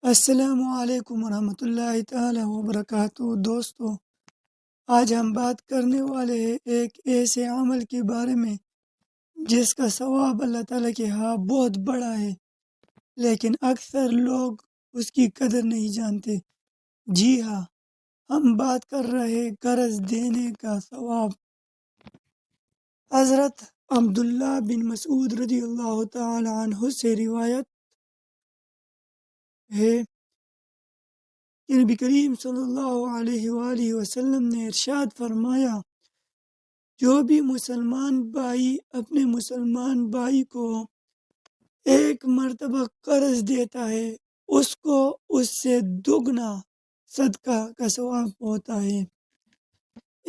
السلام علیکم ورحمۃ اللہ تعالیٰ وبرکاتہ۔ دوستو، آج ہم بات کرنے والے ہیں ایک ایسے عمل کے بارے میں جس کا ثواب اللہ تعالیٰ کے ہاں بہت بڑا ہے، لیکن اکثر لوگ اس کی قدر نہیں جانتے۔ جی ہاں، ہم بات کر رہے قرض دینے کا ثواب۔ حضرت عبداللہ بن مسعود رضی اللہ تعالیٰ عنہ سے روایت ہے کہ نبی کریم صلی اللہ علیہ وآلہ وسلم نے ارشاد فرمایا، جو بھی مسلمان بھائی اپنے مسلمان بھائی کو ایک مرتبہ قرض دیتا ہے، اس کو اس سے دگنا صدقہ کا ثواب ہوتا ہے۔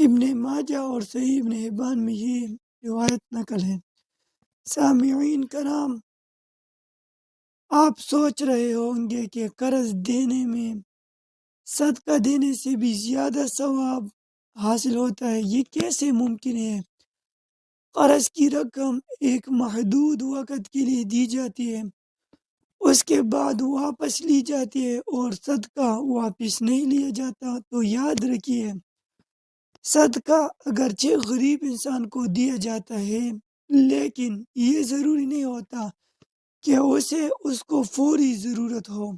ابن ماجہ اور صحیح ابن حبان میں یہ روایت نقل ہے۔ سامعین کرام، آپ سوچ رہے ہوں گے کہ قرض دینے میں صدقہ دینے سے بھی زیادہ ثواب حاصل ہوتا ہے، یہ کیسے ممکن ہے؟ قرض کی رقم ایک محدود وقت کے لیے دی جاتی ہے، اس کے بعد واپس لی جاتی ہے اور صدقہ واپس نہیں لیا جاتا۔ تو یاد رکھیے، صدقہ اگرچہ غریب انسان کو دیا جاتا ہے، لیکن یہ ضروری نہیں ہوتا کہ اسے اس کو فوری ضرورت ہو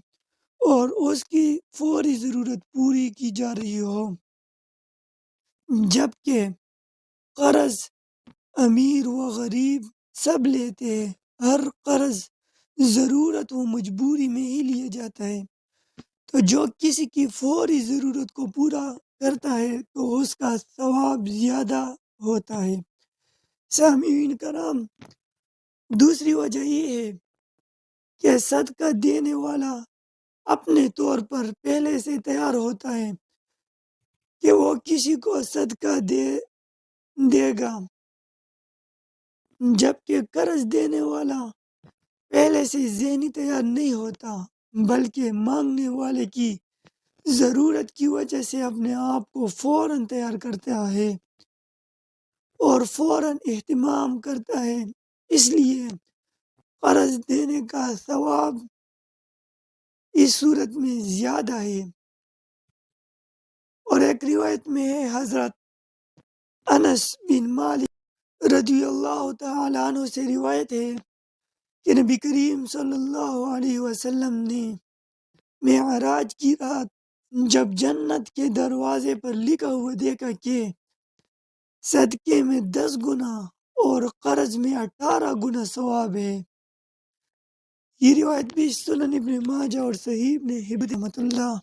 اور اس کی فوری ضرورت پوری کی جا رہی ہو، جبکہ قرض امیر و غریب سب لیتے ہیں۔ ہر قرض ضرورت و مجبوری میں ہی لیا جاتا ہے، تو جو کسی کی فوری ضرورت کو پورا کرتا ہے تو اس کا ثواب زیادہ ہوتا ہے۔ سامعین کرام، دوسری وجہ یہ ہے کہ صدقہ دینے والا اپنے طور پر پہلے سے تیار ہوتا ہے کہ وہ کسی کو صدقہ دے گا، جبکہ قرض دینے والا پہلے سے ذہنی تیار نہیں ہوتا، بلکہ مانگنے والے کی ضرورت کی وجہ سے اپنے آپ کو فوراً تیار کرتا ہے اور فوراً اہتمام کرتا ہے۔ اس لیے قرض دینے کا ثواب اس صورت میں زیادہ ہے۔ اور ایک روایت میں ہے، حضرت انس بن مالک رضی اللہ تعالیٰ عنہ سے روایت ہے کہ نبی کریم صلی اللہ علیہ وسلم نے معراج کی رات جب جنت کے دروازے پر لکھا ہوا دیکھا کہ صدقے میں 10 گنا اور قرض میں 18 گنا ثواب ہے۔ یہ روایت بھی سنن ابن ماجہ اور صحیح ابن حبان رحمۃ اللہ